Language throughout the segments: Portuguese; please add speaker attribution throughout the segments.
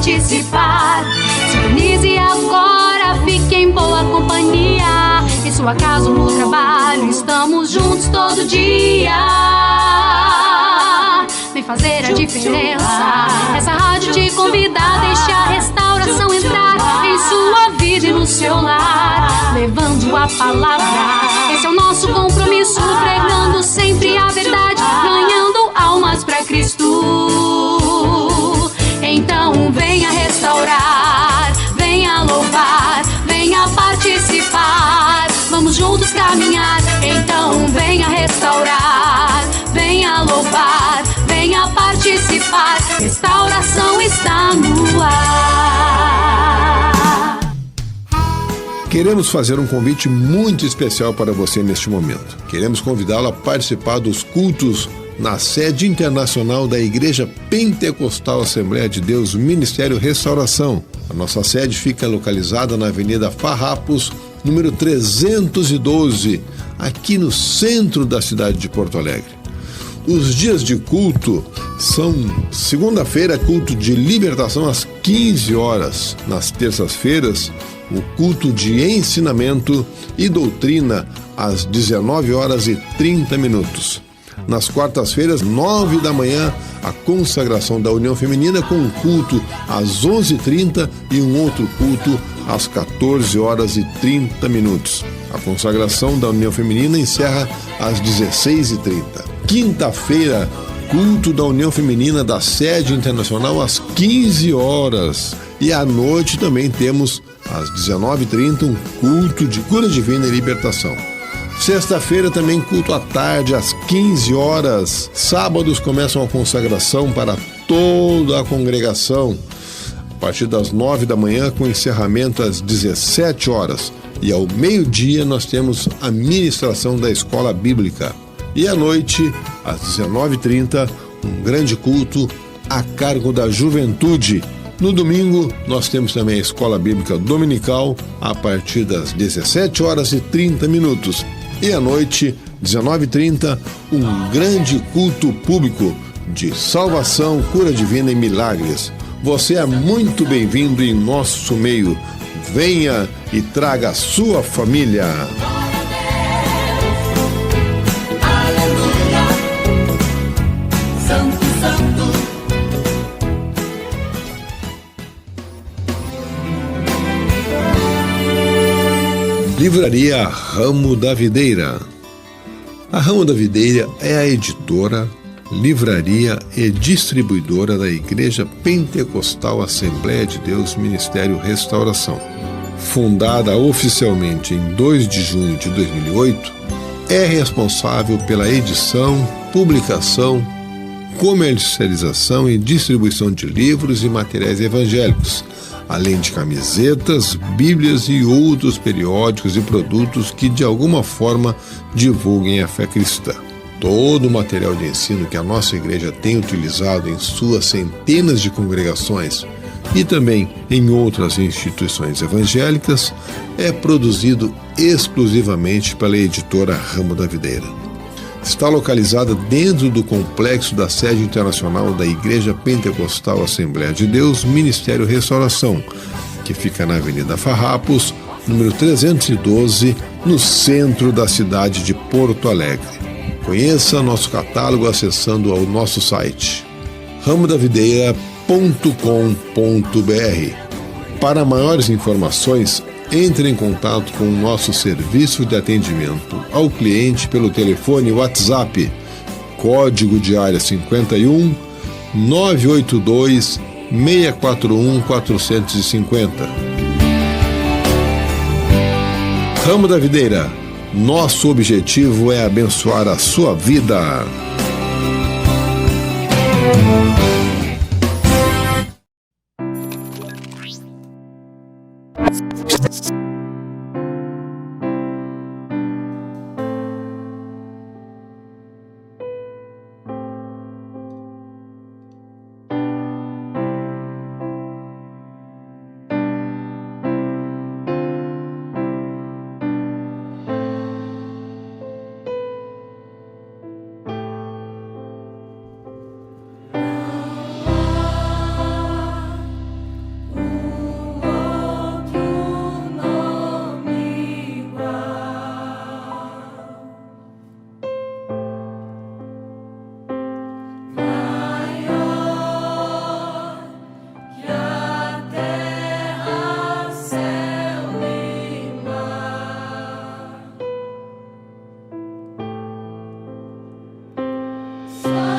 Speaker 1: participar. Sintonize agora, fique em boa companhia. Em sua casa ou no trabalho, estamos juntos todo dia. Vem fazer a diferença. Essa rádio te convida a deixar a restauração entrar em sua vida e no seu lar, levando a palavra. Esse é o nosso compromisso, pregando sempre a verdade, ganhando almas para Cristo. Então venha restaurar, venha louvar, venha participar. Vamos juntos caminhar. Então venha restaurar, venha louvar, venha participar. Restauração está no ar.
Speaker 2: Queremos fazer um convite muito especial para você neste momento. Queremos convidá-lo a participar dos cultos na sede internacional da Igreja Pentecostal Assembleia de Deus Ministério Restauração. A nossa sede fica localizada na Avenida Farrapos, número 312, aqui no centro da cidade de Porto Alegre. Os dias de culto são segunda-feira, culto de libertação às 15 horas. Nas terças-feiras, o culto de ensinamento e doutrina às 19 horas e 30 minutos. Nas quartas-feiras, 9 da manhã, a consagração da União Feminina com um culto às 11h30 e um outro culto às 14 horas e 30 minutos. A consagração da União Feminina encerra às 16h30. Quinta-feira, culto da União Feminina da Sede Internacional às 15 horas. E à noite também temos, às 19h30, um culto de cura divina e libertação. Sexta-feira também culto à tarde, às 15 horas. Sábados começam a consagração para toda a congregação, a partir das 9 da manhã, com encerramento às 17 horas. E ao meio-dia nós temos a ministração da escola bíblica. E à noite, às 19h30, um grande culto a cargo da juventude. No domingo, nós temos também a escola bíblica dominical, a partir das 17 horas e 30 minutos. E à noite, 19h30, um grande culto público de salvação, cura divina e milagres. Você é muito bem-vindo em nosso meio. Venha e traga a sua família. Livraria Ramo da Videira. A Ramo da Videira é a editora, livraria e distribuidora da Igreja Pentecostal Assembleia de Deus Ministério Restauração. Fundada oficialmente em 2 de junho de 2008, é responsável pela edição, publicação, comercialização e distribuição de livros e materiais evangélicos, além de camisetas, bíblias e outros periódicos e produtos que de alguma forma divulguem a fé cristã. Todo o material de ensino que a nossa igreja tem utilizado em suas centenas de congregações e também em outras instituições evangélicas é produzido exclusivamente pela editora Ramo da Videira. Está localizada dentro do complexo da sede internacional da Igreja Pentecostal Assembleia de Deus Ministério Restauração, que fica na Avenida Farrapos, número 312, no centro da cidade de Porto Alegre. Conheça nosso catálogo acessando ao nosso site ramodavideira.com.br. Para maiores informações, entre em contato com o nosso serviço de atendimento ao cliente pelo telefone WhatsApp, código de área 51 982 641 450. Ramo da Videira, nosso objetivo é abençoar a sua vida.
Speaker 3: Face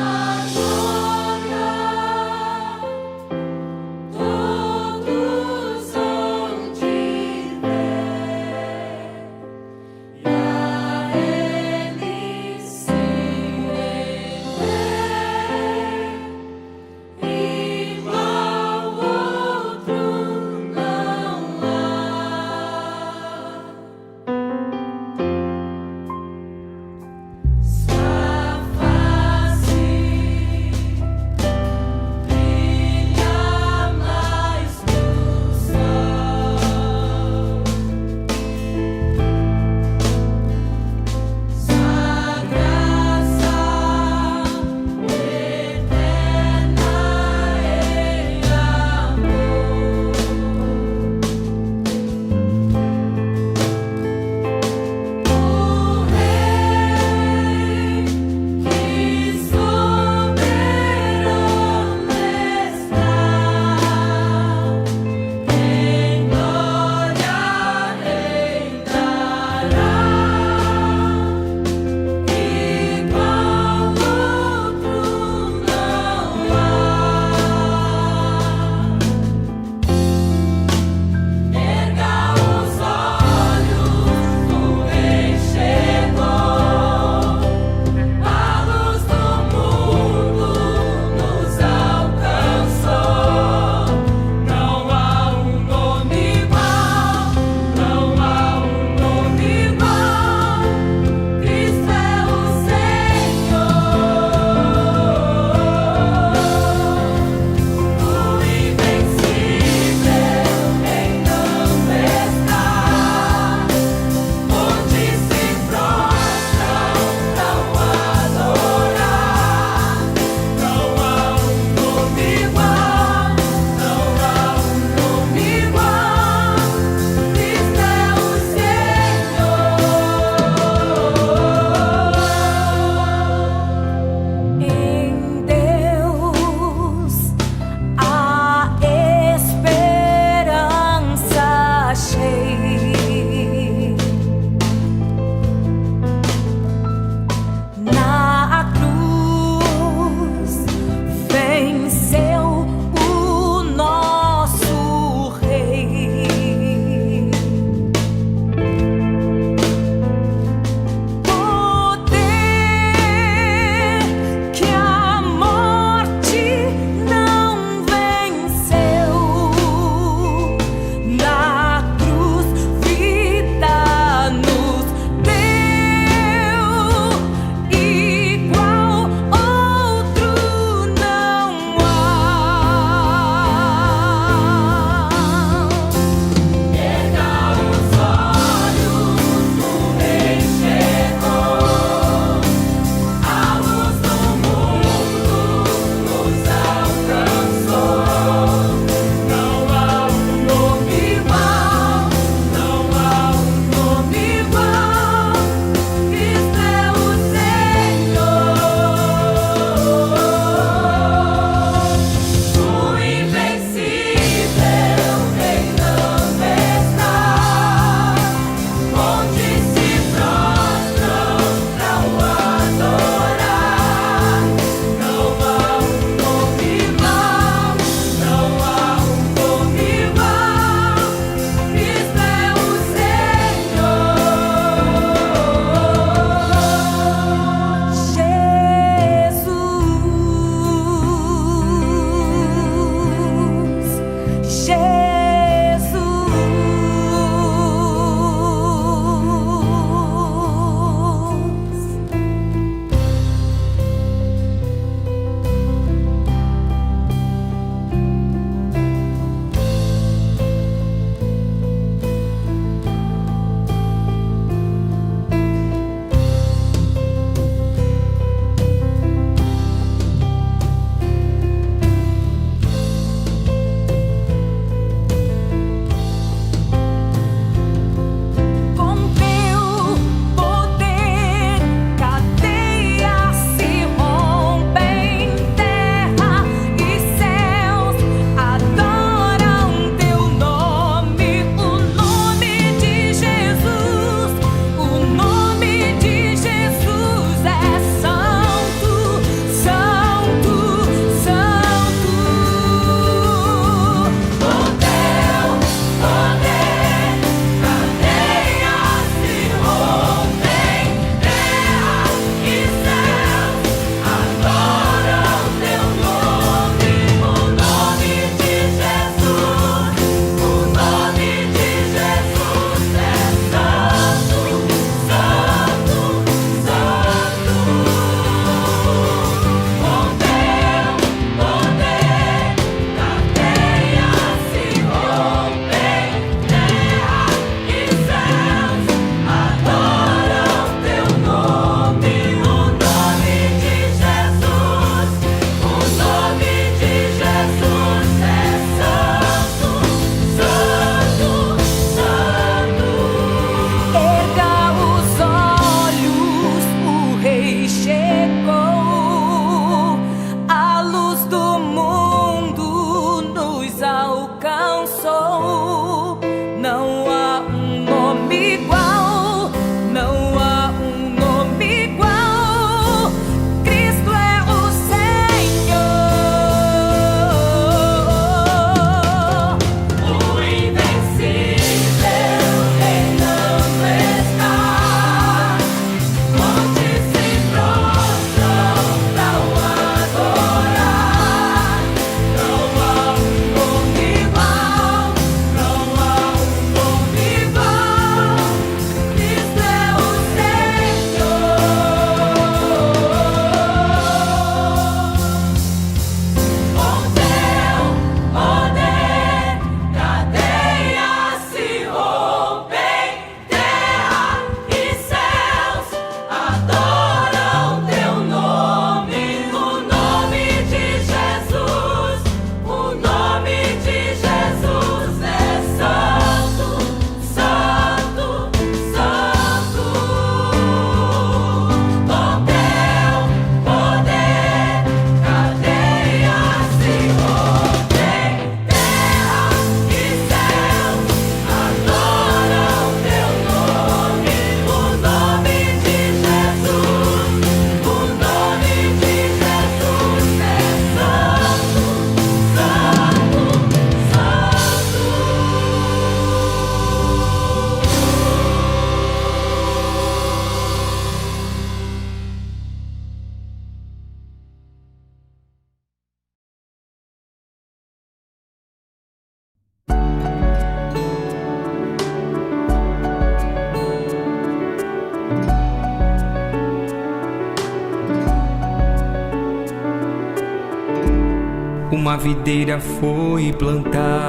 Speaker 3: uma videira foi plantada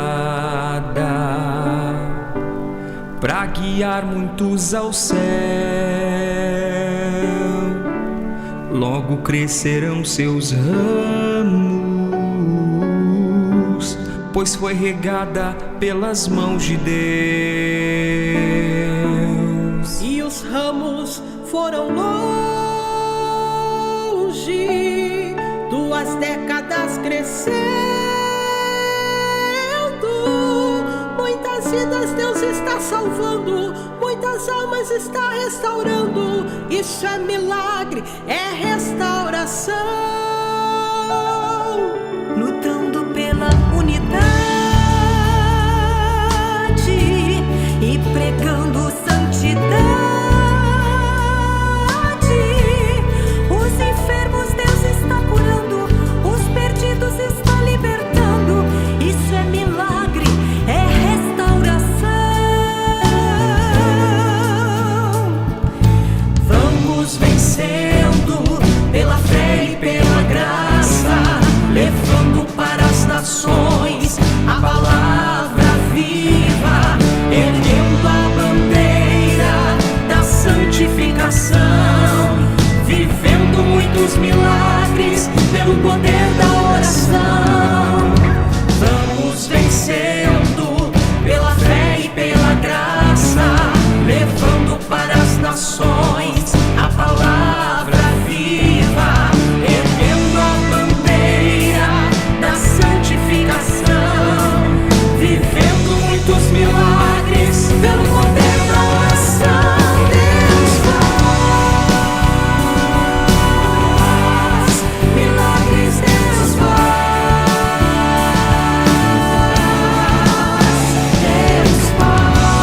Speaker 3: pra guiar muitos ao céu. Logo crescerão seus ramos, pois foi regada pelas mãos de Deus.
Speaker 4: E os ramos foram longe, 2 décadas crescendo. Muitas vidas Deus está salvando, muitas almas está restaurando. Isso é milagre, é restauração.
Speaker 5: Lutando pela unidade e pregando santidade. Os enfermos Deus está curando, os perdidos está libertando. Isso é milagre, é restauração.
Speaker 4: Vamos vencendo pela fé e pela graça, levando para as nações a palavra viva, erguendo a bandeira da santificação, vivendo muitos milagres pelo poder da oração. Vamos vencendo pela fé e pela graça, levando para as nações a palavra viva, erguendo a bandeira da santificação, vivendo muitos milagres pelo poder da oração. Deus faz milagres, Deus faz, Deus faz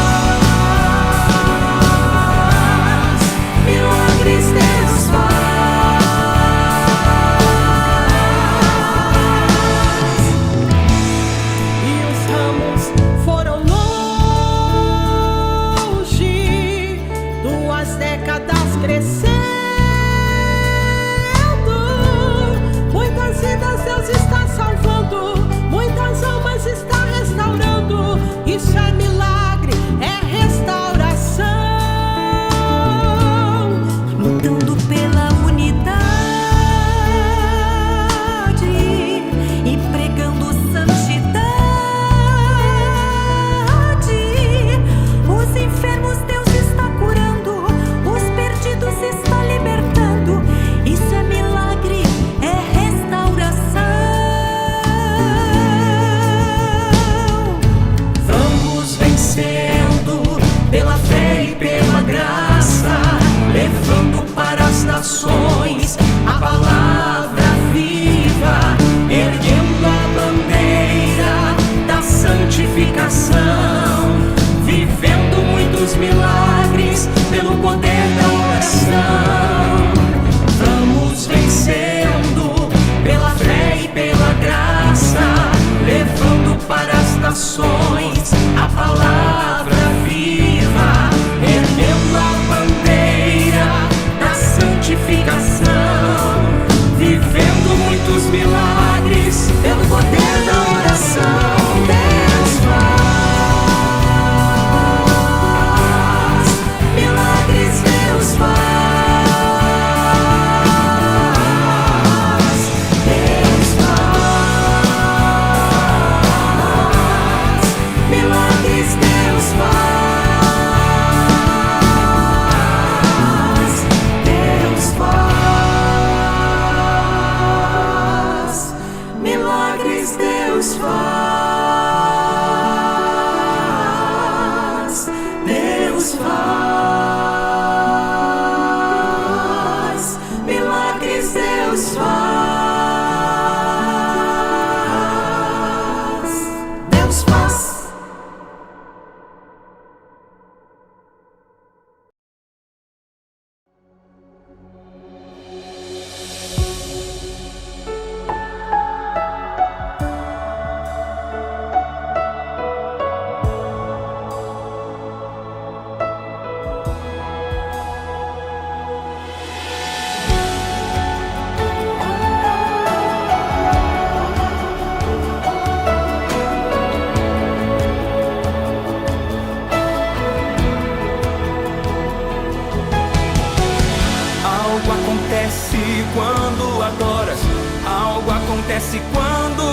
Speaker 4: milagres, Deus faz. E os ramos foram longe, 2 décadas crescendo. Muitas vidas Deus está salvando, muitas almas está restaurando. Isso é milagre, é restauração.
Speaker 5: Lutando pela unidade e pregando santidade. Os enfermos Deus está curando, os perdidos está libertando. Isso é milagre, é restauração.
Speaker 4: Vamos vencendo pela fé e pela graça, levando para as nações a palavra viva, erguendo a bandeira da santificação, vivendo muitos milagres pelo poder da oração. Vamos vencendo pela fé e pela graça, levando para as nações a palavra viva, erguendo a bandeira da santificação,
Speaker 3: acontece quando adoras. Algo acontece quando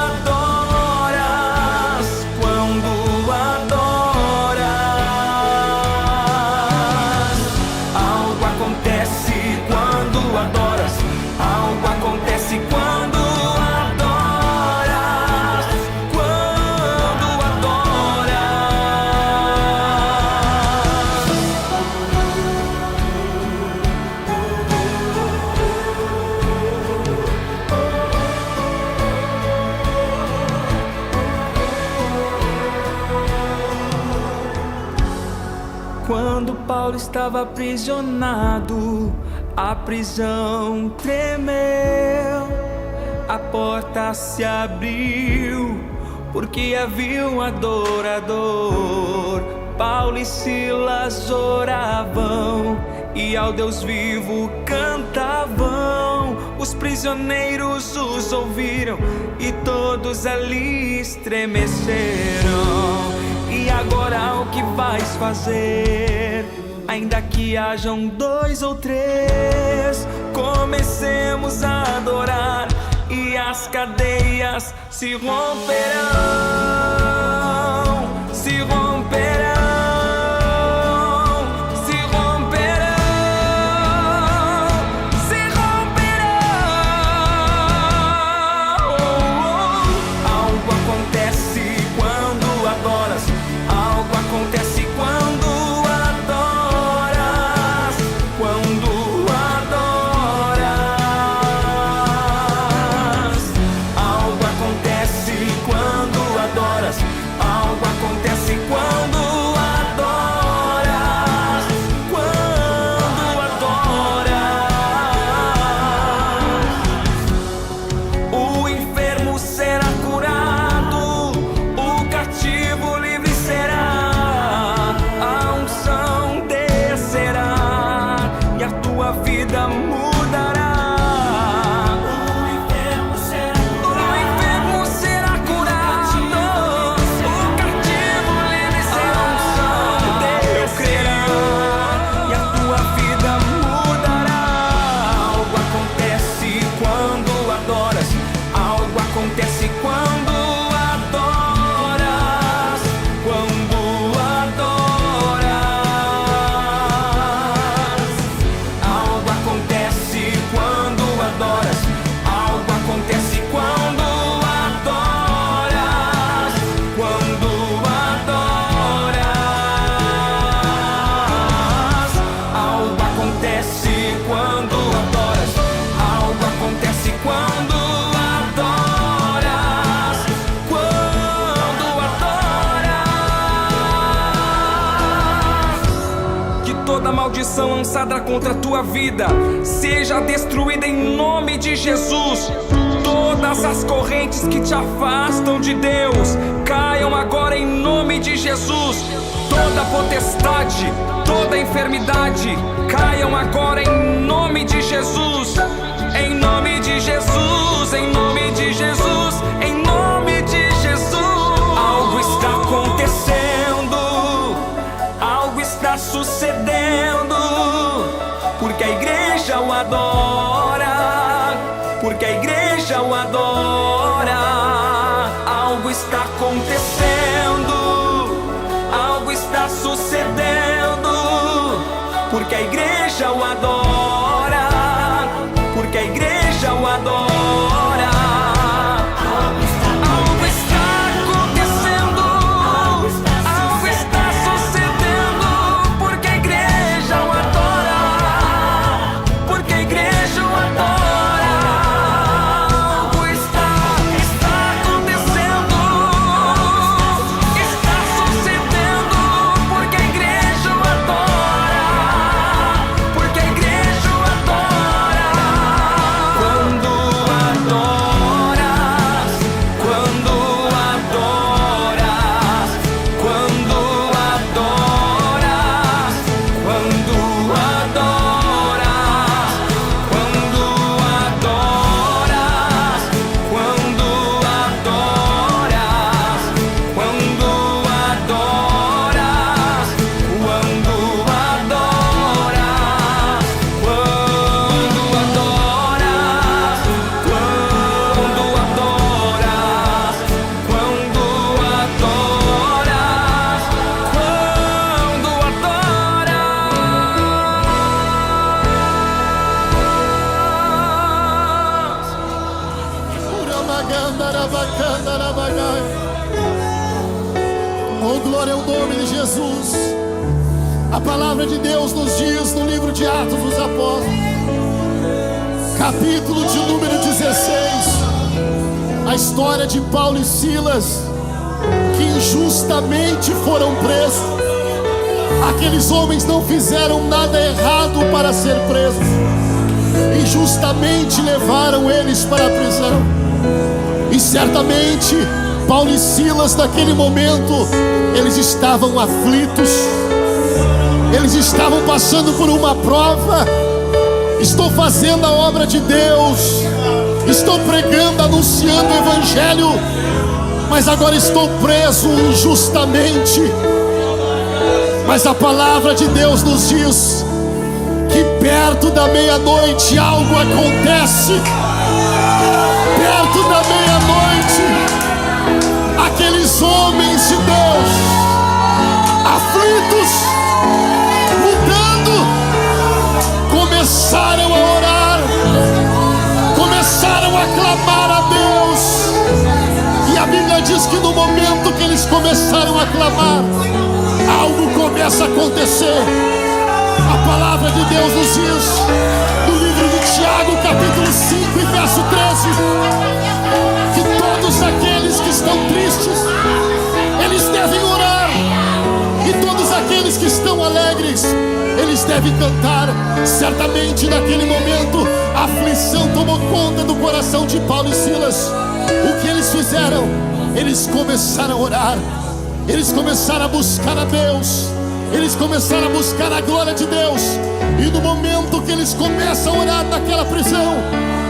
Speaker 3: adoras. Quando adoras. Algo acontece quando adoras. Algo acontece quando adoras. Quando adoras. Quando Paulo estava aprisionado, a prisão tremeu, a porta se abriu, porque havia um adorador. Paulo e Silas oravam e ao Deus vivo cantavam. Os prisioneiros os ouviram e todos ali estremeceram. E agora o que vais fazer? Ainda que hajam 2 ou 3, comecemos a adorar e as cadeias se romperão, se romperão, se romperão, se romperão. Algo acontece quando adoras. Algo acontece quando adoras. Quando adoras. Algo acontece quando adoras. Algo acontece quando adoras. Quando adoras. O enfermo será curado, o cativo livre será, a unção descerá e a tua vida mudará. O enfermo será curado, o cativo livre será, a unção descerá e a tua vida mudará. Algo acontece quando adoras. Algo acontece quando adoras. Quando adoras. Algo acontece quando adoras. Algo acontece quando adoras. Quando adoras. Algo acontece quando adoras. Algo acontece quando adoras. Quando adoras. Que toda maldição lançada contra a tua vida seja destruída em nome de Jesus. Todas as correntes que te afastam de Deus caiam agora em nome de Jesus. Toda potestade, toda enfermidade caiam agora em nome de Jesus. Em nome de Jesus, em nome de Jesus, em nome de Jesus. Algo está acontecendo, algo está sucedendo, porque a igreja o adora, porque a igreja o adora. Algo está acontecendo, algo está sucedendo, porque a igreja o adora, porque a igreja o adora. Algo está acontecendo, algo está sucedendo, porque a igreja o adora, porque a igreja o adora. Algo está
Speaker 6: Oh, glória ao nome de Jesus. A palavra de Deus nos diz no livro de Atos dos Apóstolos, capítulo de número 16, a história de Paulo e Silas, que injustamente foram presos. Aqueles homens não fizeram nada errado para ser presos, injustamente levaram eles para a prisão. E certamente Paulo e Silas, naquele momento, eles estavam aflitos, eles estavam passando por uma prova. Estou fazendo a obra de Deus, estou pregando, anunciando o Evangelho, mas agora estou preso injustamente. Mas a palavra de Deus nos diz que perto da meia-noite algo acontece. Perto da meia-noite, aqueles homens de Deus, aflitos, lutando, começaram a orar, começaram a clamar a Deus. E a Bíblia diz que no momento que eles começaram a clamar, algo começa a acontecer. A palavra de Deus nos diz, no livro de Tiago, capítulo 5 e verso 13, que todos aqueles que estão tristes, eles devem orar, e todos aqueles que estão alegres, eles devem cantar. Certamente naquele momento a aflição tomou conta do coração de Paulo e Silas. O que eles fizeram? Eles começaram a orar, eles começaram a buscar a Deus, eles começaram a buscar a glória de Deus. E no momento que eles começam a orar naquela prisão,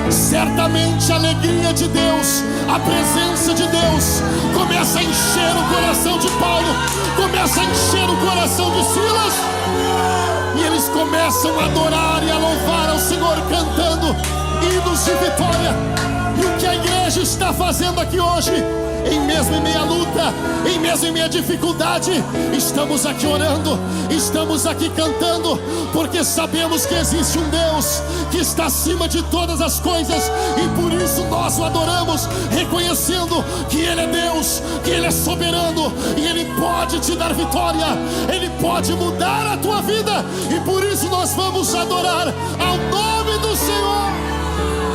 Speaker 6: certamente a alegria de Deus, a presença de Deus começa a encher o coração de Paulo, começa a encher o coração de Silas, e eles começam a adorar e a louvar ao Senhor, cantando hinos de vitória. E o que a igreja está fazendo aqui hoje, mesmo em meia luta, mesmo em meia dificuldade, estamos aqui orando, estamos aqui cantando, porque sabemos que existe um Deus que está acima de todas as coisas, e por isso nós o adoramos, reconhecendo que Ele é Deus, que Ele é soberano, e Ele pode te dar vitória, Ele pode mudar a tua vida, e por isso nós vamos adorar ao nome do Senhor.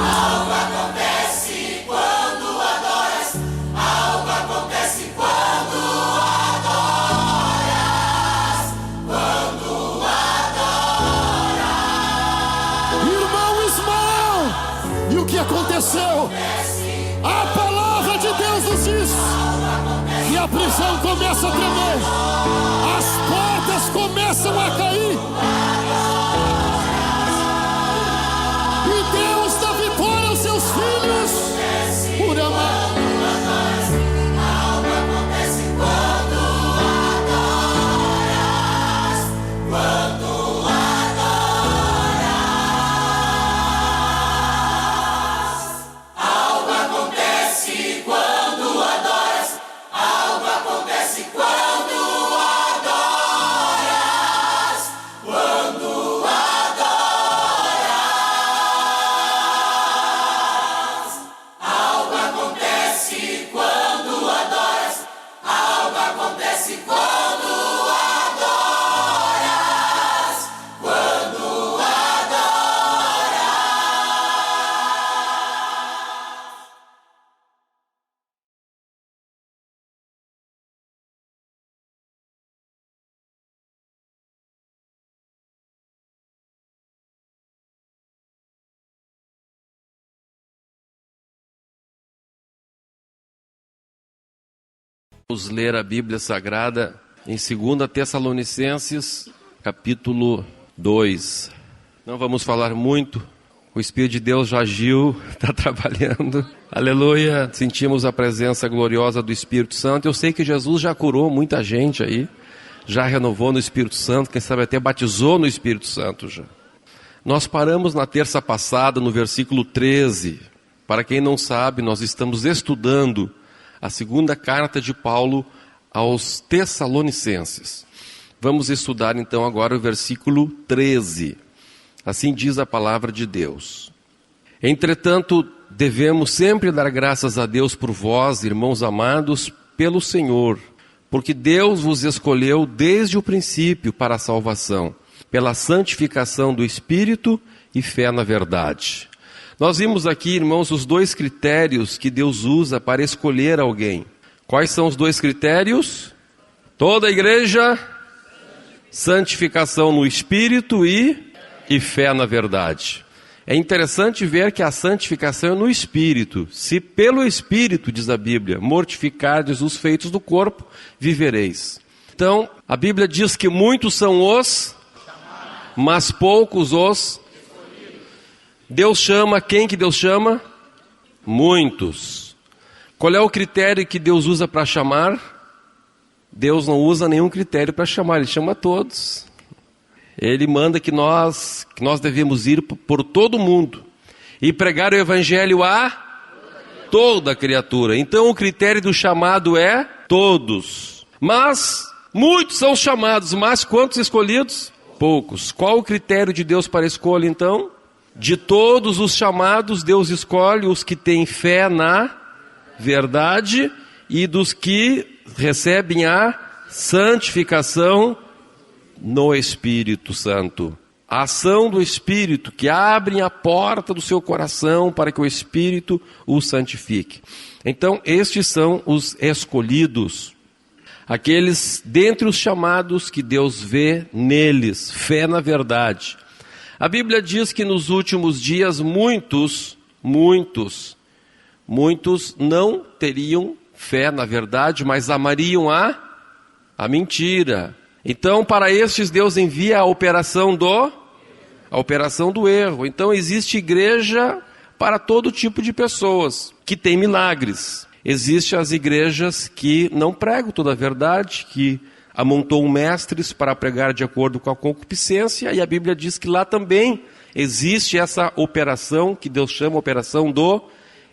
Speaker 7: Algo acontece quando adoras, algo acontece quando adoras, quando adoras.
Speaker 6: Irmão Ismael, e o que aconteceu? A palavra de Deus nos diz que a prisão começa a tremer, as portas começam a cair, e Deus dá vitória aos seus filhos. Por amar.
Speaker 7: Algo acontece quando adoras, quando adoras. Algo acontece quando adoras, algo acontece quando adoras, quando adoras. Algo acontece quando adoras, algo acontece quando adoras, quando
Speaker 8: Vamos ler a Bíblia Sagrada em 2 Tessalonicenses, capítulo 2. Não vamos falar muito, o Espírito de Deus já agiu, está trabalhando. Aleluia, sentimos a presença gloriosa do Espírito Santo. Eu sei que Jesus já curou muita gente aí, já renovou no Espírito Santo, quem sabe até batizou no Espírito Santo já. Nós paramos na terça passada no versículo 13. Para quem não sabe, nós estamos estudando a segunda carta de Paulo aos Tessalonicenses. Vamos estudar então agora o versículo 13. Assim diz a palavra de Deus. Entretanto, devemos sempre dar graças a Deus por vós, irmãos amados, pelo Senhor, porque Deus vos escolheu desde o princípio para a salvação, pela santificação do Espírito e fé na verdade. Nós vimos aqui, irmãos, os dois critérios que Deus usa para escolher alguém. Quais são os dois critérios? Toda a igreja, santificação no Espírito e fé na verdade. É interessante ver que a santificação é no Espírito. Se pelo Espírito, diz a Bíblia, mortificardes os feitos do corpo, vivereis. Então, a Bíblia diz que muitos são os, mas poucos os. Deus chama, quem que Deus chama? Muitos. Qual é o critério que Deus usa para chamar? Deus não usa nenhum critério para chamar, Ele chama todos. Ele manda que nós devemos ir por todo mundo e pregar o Evangelho a toda criatura. Então o critério do chamado é todos. Mas muitos são chamados, mas quantos escolhidos? Poucos. Qual o critério de Deus para a escolha então? De todos os chamados, Deus escolhe os que têm fé na verdade e dos que recebem a santificação no Espírito Santo. A ação do Espírito que abre a porta do seu coração para que o Espírito o santifique. Então, estes são os escolhidos. Aqueles dentre os chamados que Deus vê neles, fé na verdade. A Bíblia diz que nos últimos dias muitos não teriam fé na verdade, mas amariam a mentira. Então, para estes, Deus envia a operação do erro. Então, existe igreja para todo tipo de pessoas que tem milagres. Existem as igrejas que não pregam toda a verdade, que amontou mestres para pregar de acordo com a concupiscência, e a Bíblia diz que lá também existe essa operação, que Deus chama operação do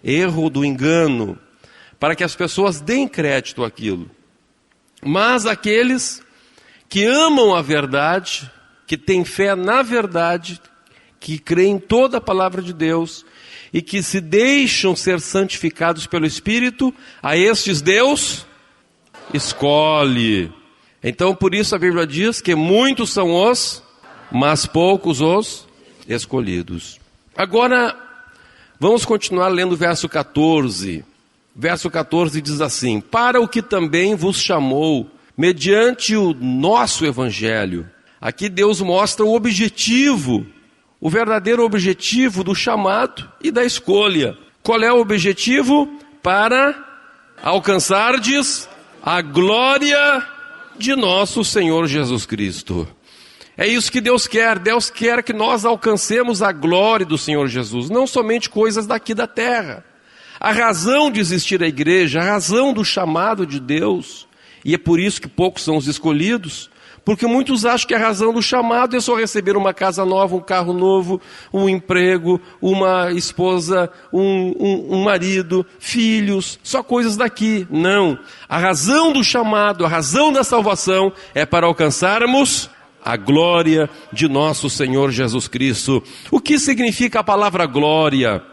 Speaker 8: erro, do engano, para que as pessoas deem crédito àquilo. Mas aqueles que amam a verdade, que têm fé na verdade, que creem em toda a palavra de Deus e que se deixam ser santificados pelo Espírito, a estes Deus escolhe. Então, por isso a Bíblia diz que muitos são os, mas poucos os escolhidos. Agora, vamos continuar lendo o verso 14. Verso 14 diz assim: para o que também vos chamou, mediante o nosso Evangelho. Aqui Deus mostra o objetivo, o verdadeiro objetivo do chamado e da escolha. Qual é o objetivo? Para alcançardes a glória de nosso Senhor Jesus Cristo. É isso que Deus quer. Deus quer que nós alcancemos a glória do Senhor Jesus, não somente coisas daqui da terra. A razão de existir a igreja, a razão do chamado de Deus, e é por isso que poucos são os escolhidos, porque muitos acham que a razão do chamado é só receber uma casa nova, um carro novo, um emprego, uma esposa, um marido, filhos, só coisas daqui. Não, a razão do chamado, a razão da salvação é para alcançarmos a glória de nosso Senhor Jesus Cristo. O que significa a palavra glória?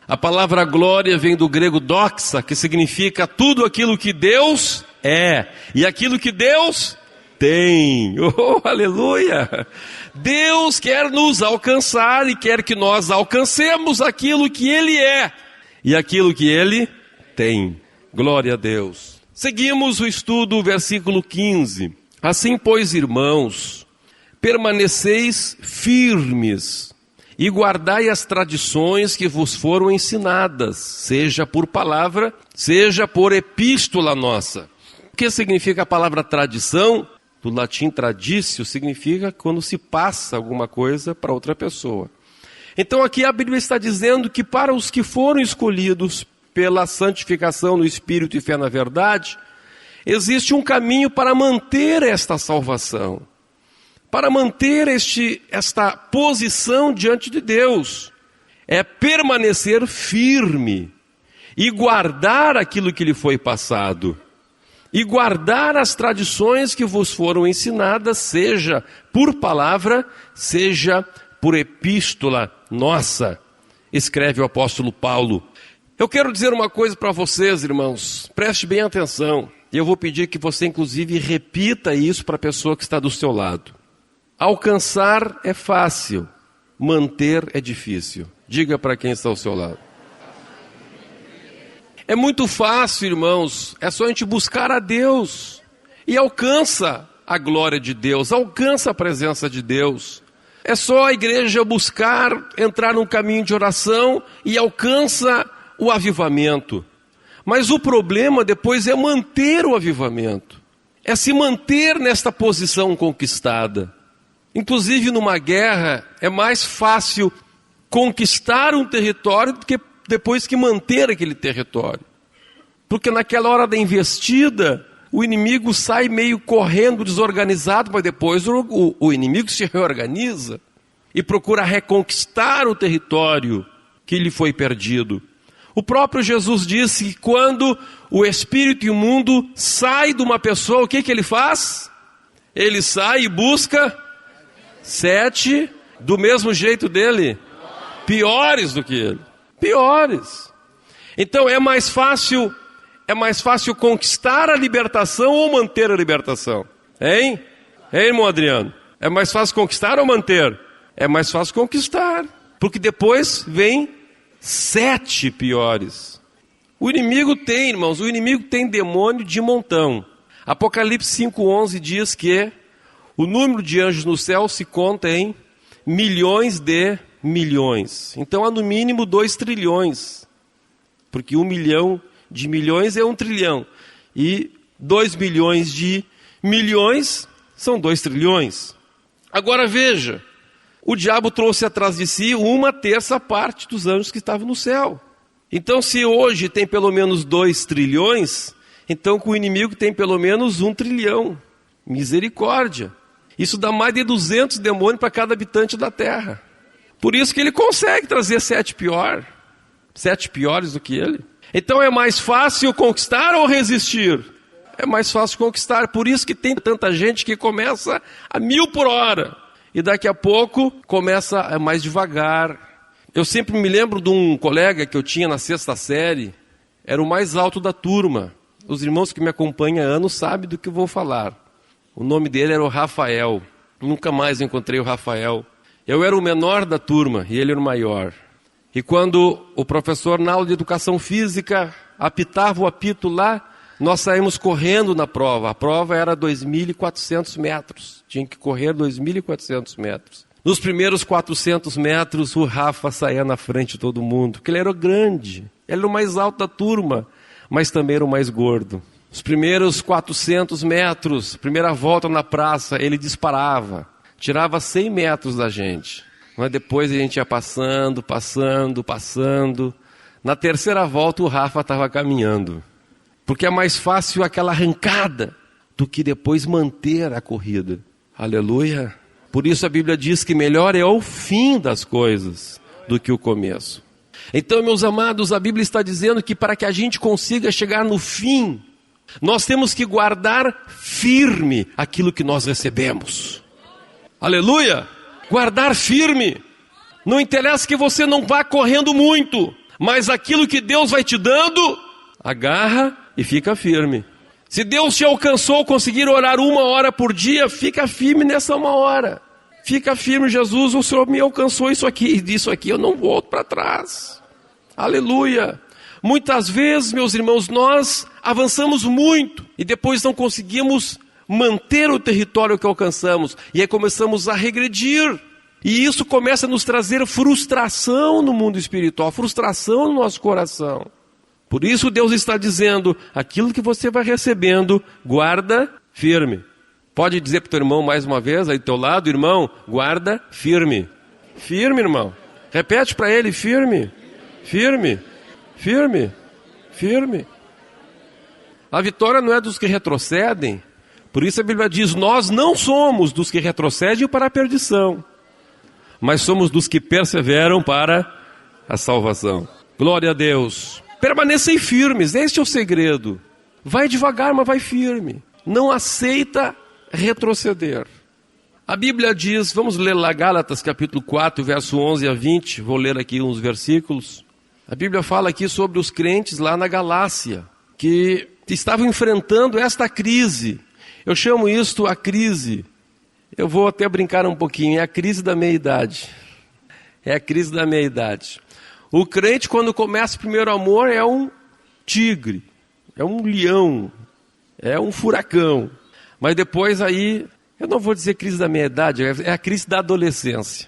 Speaker 8: A palavra glória vem do grego doxa, que significa tudo aquilo que Deus é e aquilo que Deus tem. Oh, aleluia! Deus quer nos alcançar e quer que nós alcancemos aquilo que Ele é e aquilo que Ele tem. Glória a Deus. Seguimos o estudo, versículo 15. Assim, pois, irmãos, permaneceis firmes e guardai as tradições que vos foram ensinadas, seja por palavra, seja por epístola nossa. O que significa a palavra tradição? Do latim traditio significa quando se passa alguma coisa para outra pessoa. Então aqui a Bíblia está dizendo que para os que foram escolhidos pela santificação no Espírito e fé na verdade, existe um caminho para manter esta salvação, para manter esta posição diante de Deus. É permanecer firme e guardar aquilo que lhe foi passado. E guardar as tradições que vos foram ensinadas, seja por palavra, seja por epístola nossa. escreve o apóstolo Paulo. Eu quero dizer uma coisa para vocês, irmãos, preste bem atenção. E eu vou pedir que você, inclusive, repita isso para a pessoa que está do seu lado. Alcançar é fácil, manter é difícil. Diga para quem está ao seu lado. É muito fácil, irmãos, é só a gente buscar a Deus e alcança a glória de Deus, alcança a presença de Deus. É só a igreja buscar, entrar num caminho de oração e alcança o avivamento. Mas o problema depois é manter o avivamento, é se manter nesta posição conquistada. Inclusive numa guerra é mais fácil conquistar um território do que depois que manter aquele território. Porque naquela hora da investida, o inimigo sai meio correndo, desorganizado, mas depois o inimigo se reorganiza e procura reconquistar o território que lhe foi perdido. O próprio Jesus disse que quando o espírito imundo sai de uma pessoa, o que ele faz? Ele sai e busca 7 do mesmo jeito dele, piores do que ele, piores. Então é mais fácil conquistar a libertação ou manter a libertação? Hein, irmão Adriano? É mais fácil conquistar ou manter? É mais fácil conquistar, porque depois vem 7 piores. O inimigo tem, irmãos, demônio de montão. Apocalipse 5:11 diz que o número de anjos no céu se conta em milhões de milhões. Então há no mínimo 2 trilhões, porque 1 milhão de milhões é 1 trilhão. E 2 milhões de milhões são 2 trilhões. Agora veja, o diabo trouxe atrás de si 1/3 parte dos anjos que estavam no céu. Então se hoje tem pelo menos 2 trilhões, então com o inimigo tem pelo menos 1 trilhão. Misericórdia. Isso dá mais de 200 demônios para cada habitante da terra. Por isso que ele consegue trazer 7 piores do que ele. Então é mais fácil conquistar ou resistir? É mais fácil conquistar. Por isso que tem tanta gente que começa a 1000 por hora. E daqui a pouco começa mais devagar. Eu sempre me lembro de um colega que eu tinha na 6ª série. Era o mais alto da turma. Os irmãos que me acompanham há anos sabem do que eu vou falar. O nome dele era o Rafael. Nunca mais encontrei o Rafael. Eu era o menor da turma e ele era o maior. E quando o professor na aula de educação física apitava o apito lá, nós saímos correndo na prova. A prova era 2.400 metros. Tinha que correr 2.400 metros. Nos primeiros 400 metros, o Rafa saía na frente de todo mundo, porque ele era grande. Ele era o mais alto da turma, mas também era o mais gordo. Os primeiros 400 metros, primeira volta na praça, ele disparava. Tirava 100 metros da gente. Mas depois a gente ia passando. Na terceira volta o Rafa estava caminhando. Porque é mais fácil aquela arrancada do que depois manter a corrida. Aleluia. Por isso a Bíblia diz que melhor é o fim das coisas do que o começo. Então, meus amados, a Bíblia está dizendo que para que a gente consiga chegar no fim, nós temos que guardar firme aquilo que nós recebemos. Aleluia. Guardar firme. Não interessa que você não vá correndo muito, mas aquilo que Deus vai te dando, agarra e fica firme. Se Deus te alcançou conseguir orar 1 hora por dia, fica firme nessa 1 hora. Fica firme, Jesus, o Senhor me alcançou isso aqui, e disso aqui eu não volto para trás. Aleluia. Muitas vezes, meus irmãos, nós avançamos muito e depois não conseguimos manter o território que alcançamos. E aí começamos a regredir. E isso começa a nos trazer frustração no mundo espiritual, frustração no nosso coração. Por isso Deus está dizendo, aquilo que você vai recebendo, guarda firme. Pode dizer para o teu irmão mais uma vez, aí do teu lado, irmão, guarda firme. Firme, irmão. Repete para ele, firme, firme, firme, firme. A vitória não é dos que retrocedem. Por isso a Bíblia diz, nós não somos dos que retrocedem para a perdição, mas somos dos que perseveram para a salvação. Glória a Deus. Permanecem firmes, este é o segredo. Vai devagar, mas vai firme. Não aceita retroceder. A Bíblia diz, vamos ler lá Gálatas capítulo 4, verso 11 a 20, vou ler aqui uns versículos. A Bíblia fala aqui sobre os crentes lá na Galácia, que estavam enfrentando esta crise. Eu chamo isto a crise, eu vou até brincar um pouquinho, é a crise da meia-idade. É a crise da meia-idade. O crente, quando começa o primeiro amor, é um tigre, é um leão, é um furacão. Mas depois aí, eu não vou dizer crise da meia-idade, é a crise da adolescência.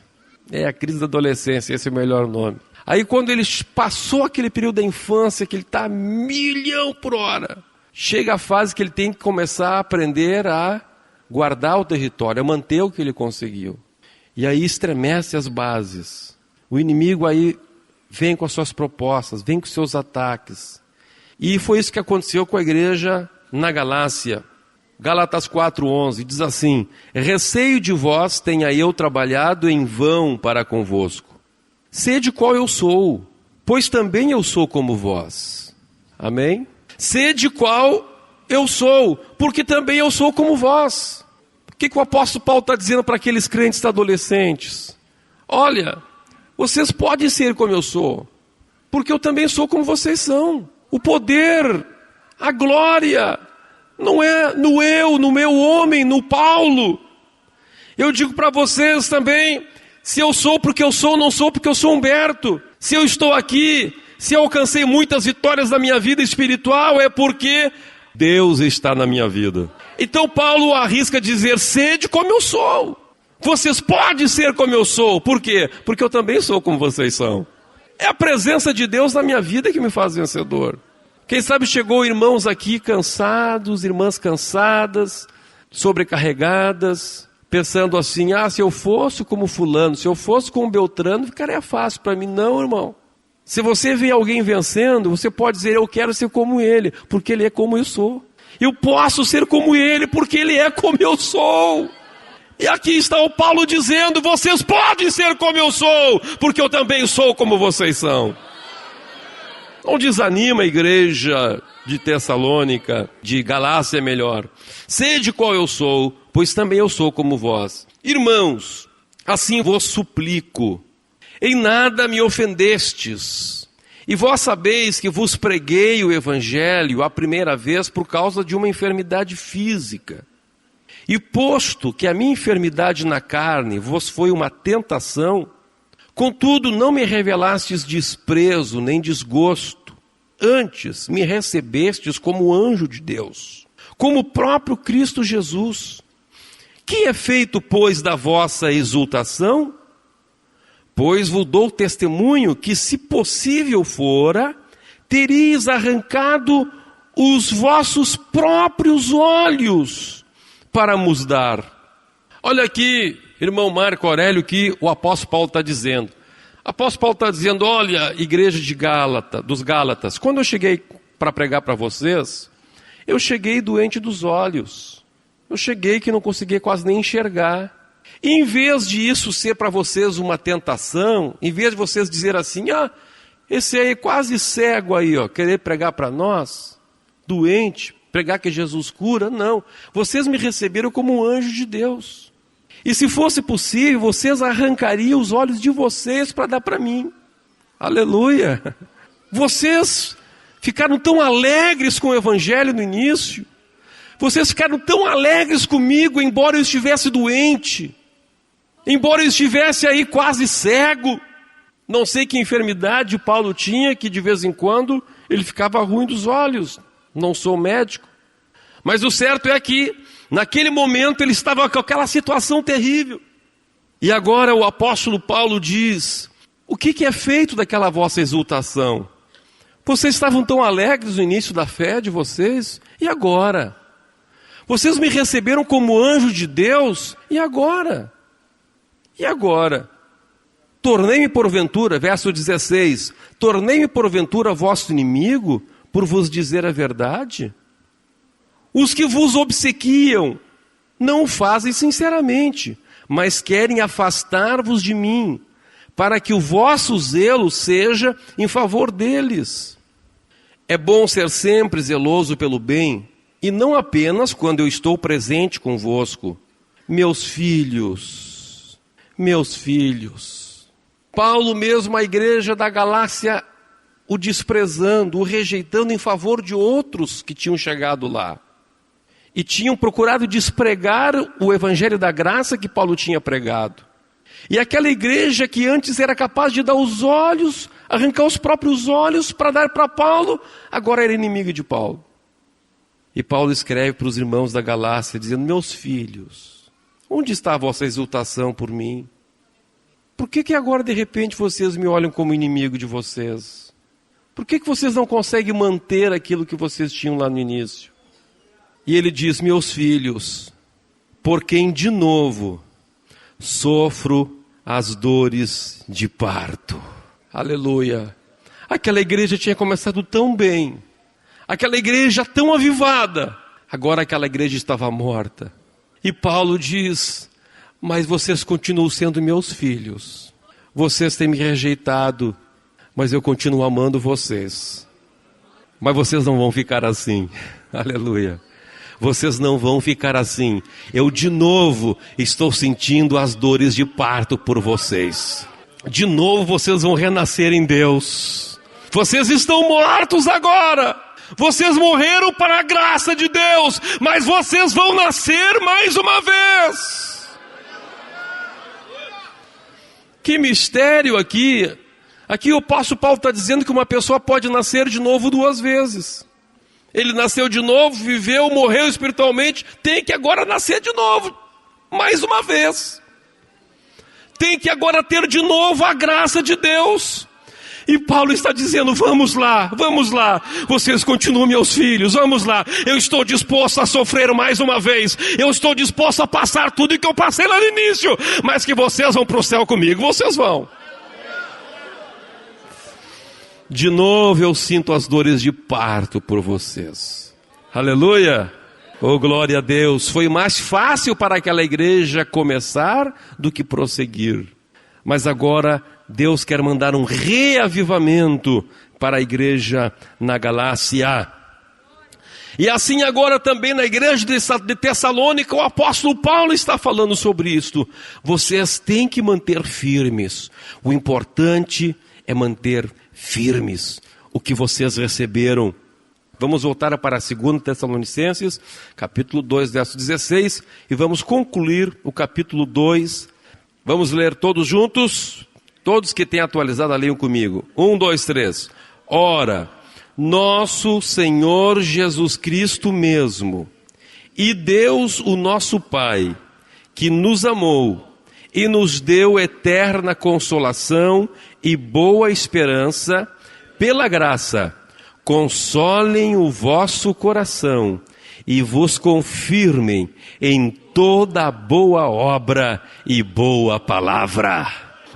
Speaker 8: É a crise da adolescência, esse é o melhor nome. Aí quando ele passou aquele período da infância, que ele está a 1.000.000 por hora, chega a fase que ele tem que começar a aprender a guardar o território, a manter o que ele conseguiu. E aí estremece as bases. O inimigo aí vem com as suas propostas, vem com os seus ataques. E foi isso que aconteceu com a igreja na Galácia. Gálatas 4:11 diz assim: receio de vós tenha eu trabalhado em vão para convosco. Sede qual eu sou, pois também eu sou como vós. Amém? Sede qual eu sou, porque também eu sou como vós. O que o apóstolo Paulo está dizendo para aqueles crentes adolescentes? Olha, vocês podem ser como eu sou, porque eu também sou como vocês são. O poder, a glória, não é no eu, no meu homem, no Paulo. Eu digo para vocês também, se eu sou porque eu sou, não sou porque eu sou Humberto. Se eu estou aqui, se eu alcancei muitas vitórias na minha vida espiritual, é porque Deus está na minha vida. Então Paulo arrisca dizer, sede como eu sou. Vocês podem ser como eu sou. Por quê? Porque eu também sou como vocês são. É a presença de Deus na minha vida que me faz vencedor. Quem sabe chegou irmãos aqui cansados, irmãs cansadas, sobrecarregadas, pensando assim, se eu fosse como fulano, se eu fosse como Beltrano, ficaria fácil para mim. Não, irmão. Se você vê alguém vencendo, você pode dizer, eu quero ser como ele, porque ele é como eu sou. Eu posso ser como ele, porque ele é como eu sou. E aqui está o Paulo dizendo, vocês podem ser como eu sou, porque eu também sou como vocês são. Não desanima a igreja de Tessalônica, de Galácia é melhor. Sede qual eu sou, pois também eu sou como vós. Irmãos, assim vos suplico, em nada me ofendestes, e vós sabeis que vos preguei o evangelho a primeira vez por causa de uma enfermidade física. E posto que a minha enfermidade na carne vos foi uma tentação, contudo não me revelastes desprezo nem desgosto, antes me recebestes como anjo de Deus, como o próprio Cristo Jesus. Que é feito, pois, da vossa exultação? Pois vos dou testemunho que, se possível fora, teríeis arrancado os vossos próprios olhos para nos dar. Olha aqui, irmão Marco Aurélio, que o apóstolo Paulo está dizendo. O apóstolo Paulo está dizendo, olha, igreja de dos Gálatas, quando eu cheguei para pregar para vocês, eu cheguei doente dos olhos. Eu cheguei que não conseguia quase nem enxergar. E em vez de isso ser para vocês uma tentação, em vez de vocês dizer assim, esse aí quase cego aí, querer pregar para nós, doente, pregar que Jesus cura, não. Vocês me receberam como um anjo de Deus. E se fosse possível, vocês arrancariam os olhos de vocês para dar para mim. Aleluia! Vocês ficaram tão alegres com o evangelho no início. Vocês ficaram tão alegres comigo, embora eu estivesse doente. Embora eu estivesse aí quase cego. Não sei que enfermidade Paulo tinha, que de vez em quando ele ficava ruim dos olhos. Não sou médico. Mas o certo é que, naquele momento, ele estava com aquela situação terrível. E agora o apóstolo Paulo diz, o que é feito daquela vossa exultação? Vocês estavam tão alegres no início da fé de vocês, e agora? Vocês me receberam como anjo de Deus, e agora? E agora? Tornei-me porventura, verso 16, tornei-me porventura vosso inimigo, por vos dizer a verdade? Os que vos obsequiam não o fazem sinceramente, mas querem afastar-vos de mim, para que o vosso zelo seja em favor deles. É bom ser sempre zeloso pelo bem, e não apenas quando eu estou presente convosco, Meus filhos, meus filhos. Paulo mesmo, a igreja da Galácia, o desprezando, o rejeitando em favor de outros que tinham chegado lá. E tinham procurado despregar o evangelho da graça que Paulo tinha pregado. E aquela igreja que antes era capaz de dar os olhos, arrancar os próprios olhos para dar para Paulo, agora era inimiga de Paulo. E Paulo escreve para os irmãos da Galácia, dizendo: meus filhos, onde está a vossa exultação por mim? Por que agora de repente vocês me olham como inimigo de vocês? Por que vocês não conseguem manter aquilo que vocês tinham lá no início? E ele diz: meus filhos, por quem de novo sofro as dores de parto. Aleluia. Aquela igreja tinha começado tão bem, aquela igreja tão avivada, agora aquela igreja estava morta. E Paulo diz: mas vocês continuam sendo meus filhos. Vocês têm me rejeitado, mas eu continuo amando vocês. Mas vocês não vão ficar assim. Aleluia. Vocês não vão ficar assim. Eu de novo estou sentindo as dores de parto por vocês. De novo vocês vão renascer em Deus. Vocês estão mortos agora. Vocês morreram para a graça de Deus, mas vocês vão nascer mais uma vez. Que mistério aqui. Aqui o apóstolo Paulo está dizendo que uma pessoa pode nascer de novo 2 vezes. Ele nasceu de novo, viveu, morreu espiritualmente, tem que agora nascer de novo, mais uma vez. Tem que agora ter de novo a graça de Deus. E Paulo está dizendo: vamos lá, vocês continuam meus filhos, vamos lá. Eu estou disposto a sofrer mais uma vez, eu estou disposto a passar tudo que eu passei lá no início, mas que vocês vão para o céu comigo, vocês vão. De novo eu sinto as dores de parto por vocês. Aleluia! Oh, glória a Deus! Foi mais fácil para aquela igreja começar do que prosseguir. Mas agora Deus quer mandar um reavivamento para a igreja na Galácia. E assim agora também na igreja de Tessalônica, o apóstolo Paulo está falando sobre isto. Vocês têm que manter firmes. O importante é manter firmes o que vocês receberam. Vamos voltar para 2 Tessalonicenses, capítulo 2, verso 16, e vamos concluir o capítulo 2. Vamos ler todos juntos? Todos que têm atualizado, leiam comigo. 1, 2, 3. Ora, nosso Senhor Jesus Cristo mesmo, e Deus o nosso Pai, que nos amou e nos deu eterna consolação e boa esperança, pela graça, consolem o vosso coração e vos confirmem em toda boa obra e boa palavra.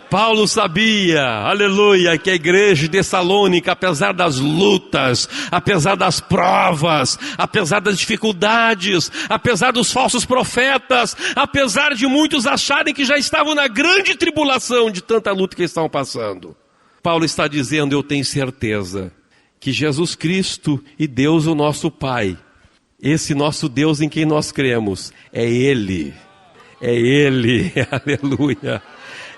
Speaker 8: Paulo sabia, aleluia, que a igreja de Tessalônica, apesar das lutas, apesar das provas, apesar das dificuldades, apesar dos falsos profetas, apesar de muitos acharem que já estavam na grande tribulação de tanta luta que estavam passando, Paulo está dizendo: eu tenho certeza que Jesus Cristo e Deus o nosso Pai, esse nosso Deus em quem nós cremos, é Ele, aleluia.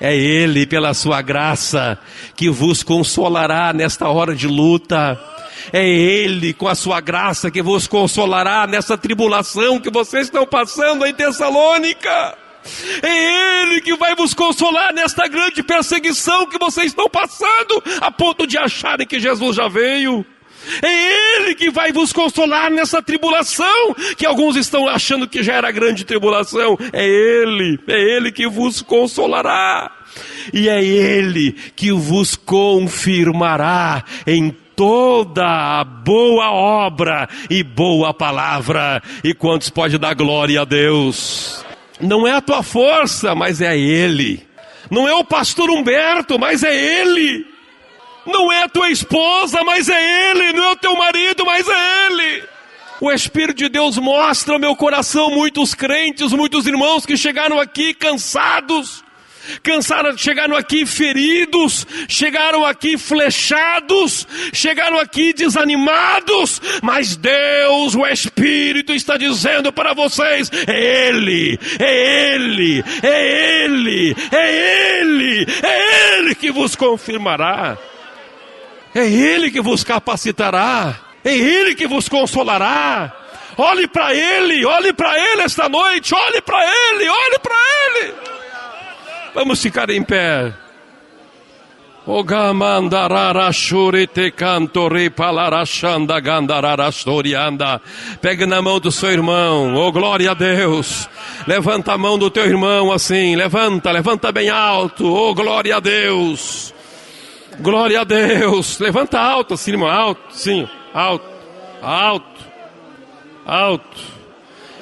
Speaker 8: É Ele, pela sua graça, que vos consolará nesta hora de luta. É Ele, com a sua graça, que vos consolará nessa tribulação que vocês estão passando em Tessalônica. É Ele que vai vos consolar nesta grande perseguição que vocês estão passando, a ponto de acharem que Jesus já veio. É Ele que vai vos consolar nessa tribulação, que alguns estão achando que já era grande tribulação. É Ele que vos consolará. E é Ele que vos confirmará em toda a boa obra e boa palavra. E quantos pode dar glória a Deus? Não é a tua força, mas é Ele. Não é o pastor Humberto, mas é Ele. Não é a tua esposa, mas é Ele. Não é o teu marido, mas é Ele. O Espírito de Deus mostra ao meu coração muitos crentes, muitos irmãos que chegaram aqui cansados, chegaram aqui feridos, chegaram aqui flechados, chegaram aqui desanimados, mas Deus, o Espírito, está dizendo para vocês: é Ele, é Ele, é Ele, é Ele, é Ele que vos confirmará, é Ele que vos capacitará, é Ele que vos consolará. Olhe para Ele esta noite, olhe para Ele, olhe para Ele. Vamos ficar em pé. Pega na mão do seu irmão, oh glória a Deus. Levanta a mão do teu irmão assim, levanta bem alto, oh glória a Deus. Glória a Deus. Levanta alto assim, irmão, alto, sim, alto.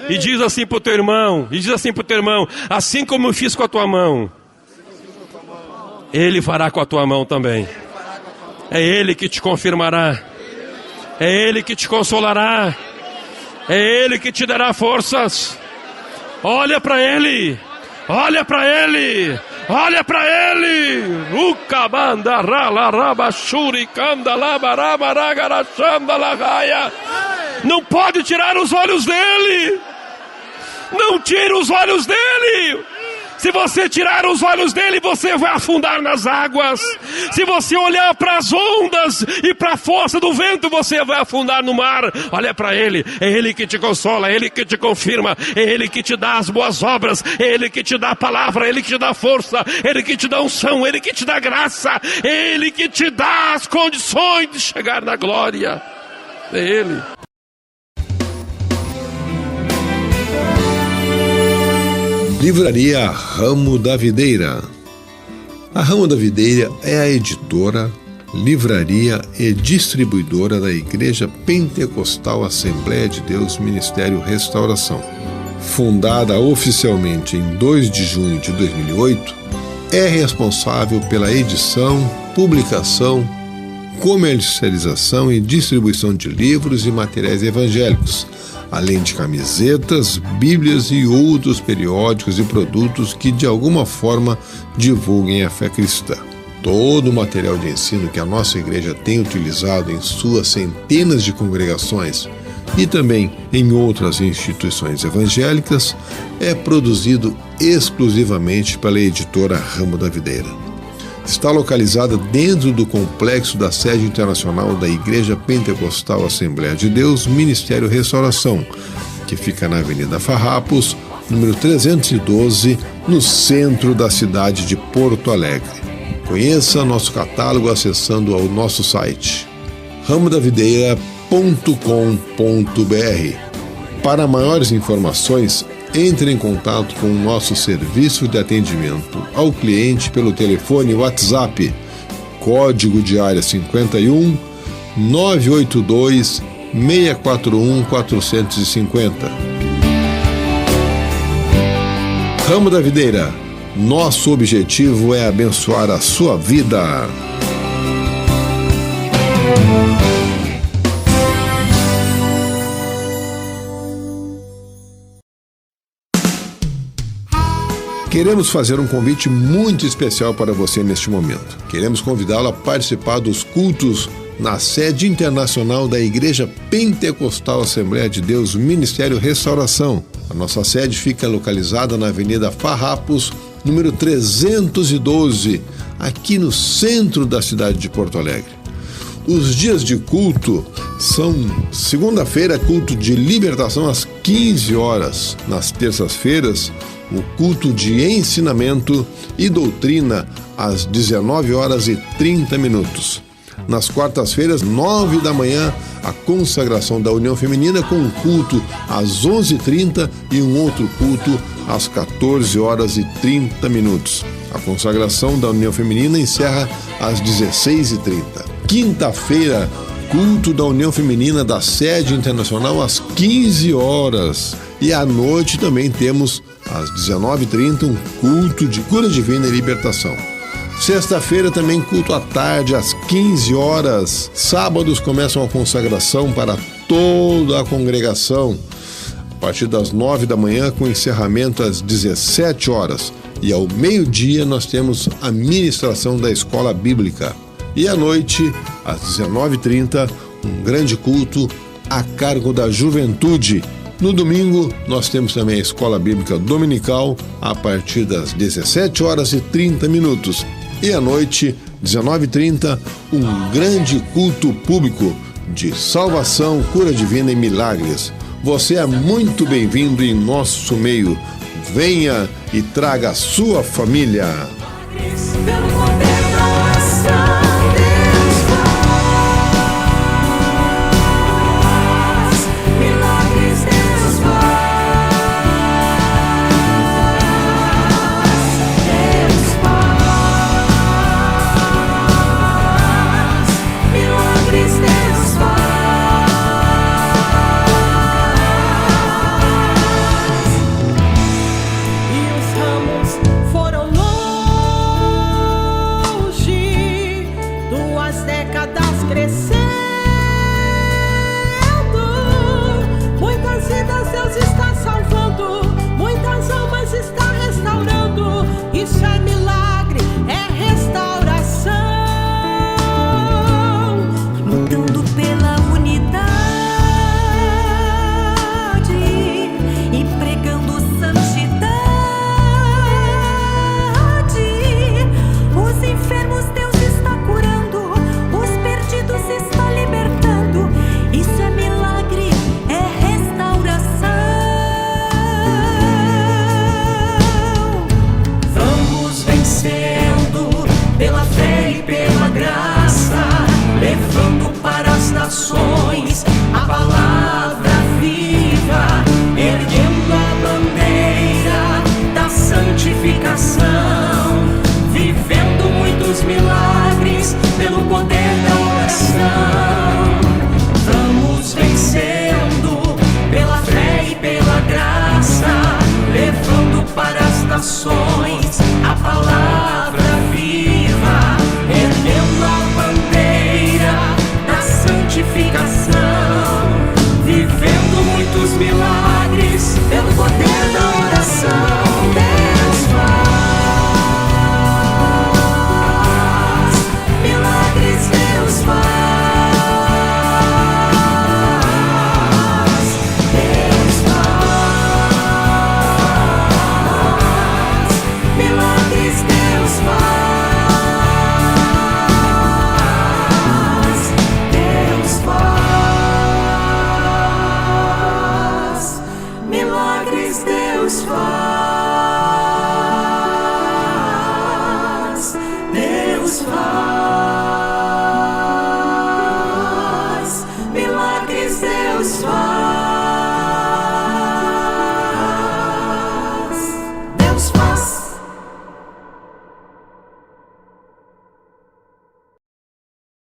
Speaker 8: E diz assim pro teu irmão, assim como eu fiz com a tua mão, Ele fará com a tua mão também. É Ele que te confirmará, é Ele que te consolará, é Ele que te dará forças. Olha para Ele, olha para Ele, olha para Ele. Ukabanda rala rabashuri kanda labarabaragaraxanda lagaia. Não pode tirar os olhos dele. Não tire os olhos dele. Se você tirar os olhos dele, você vai afundar nas águas. Se você olhar para as ondas e para a força do vento, você vai afundar no mar. Olha para Ele, é Ele que te consola, é Ele que te confirma, é Ele que te dá as boas obras, é Ele que te dá a palavra, é Ele que te dá força, é Ele que te dá unção, é Ele que te dá graça, é Ele que te dá as condições de chegar na glória. É Ele.
Speaker 2: Livraria Ramo da Videira. A Ramo da Videira é a editora, livraria e distribuidora da Igreja Pentecostal Assembleia de Deus Ministério Restauração. Fundada oficialmente em 2 de junho de 2008, é responsável pela edição, publicação, comercialização e distribuição de livros e materiais evangélicos, além de camisetas, bíblias e outros periódicos e produtos que de alguma forma divulguem a fé cristã. Todo o material de ensino que a nossa igreja tem utilizado em suas centenas de congregações e também em outras instituições evangélicas é produzido exclusivamente pela editora Ramo da Videira. Está localizada dentro do complexo da sede internacional da Igreja Pentecostal Assembleia de Deus Ministério Restauração, que fica na Avenida Farrapos, número 312, no centro da cidade de Porto Alegre. Conheça nosso catálogo acessando ao nosso site ramodavideira.com.br. Para maiores informações, entre em contato com o nosso serviço de atendimento ao cliente pelo telefone WhatsApp, código de área 51 982 641 450. Ramo da Videira, nosso objetivo é abençoar a sua vida. Queremos fazer um convite muito especial para você neste momento. Queremos convidá-lo a participar dos cultos na sede internacional da Igreja Pentecostal Assembleia de Deus Ministério Restauração. A nossa sede fica localizada na Avenida Farrapos, número 312, aqui no centro da cidade de Porto Alegre. Os dias de culto são segunda-feira, culto de libertação às 15 horas. Nas terças-feiras, o culto de ensinamento e doutrina às 19 horas e 30 minutos. Nas quartas-feiras, 9 da manhã, a consagração da União Feminina com um culto às 11h30 e um outro culto às 14 horas e 30 minutos. A consagração da União Feminina encerra às 16h30. Quinta-feira, culto da União Feminina da Sede Internacional às 15 horas. E à noite também temos às 19h30 um culto de cura divina e libertação. Sexta-feira também culto à tarde às 15 horas. Sábados começam a consagração para toda a congregação a partir das 9 da manhã com encerramento às 17 horas. E ao meio-dia nós temos a ministração da escola bíblica. E à noite, às 19h30, um grande culto a cargo da juventude. No domingo, nós temos também a escola bíblica dominical a partir das 17h30. E à noite, 19h30, um grande culto público de salvação, cura divina e milagres. Você é muito bem-vindo em nosso meio. Venha e traga a sua família.
Speaker 5: Pelo poder da oração, Deus faz milagres, Deus faz, Deus faz milagres, Deus faz. E os ramos foram longe, 2 décadas crescendo, muitas vidas Deus está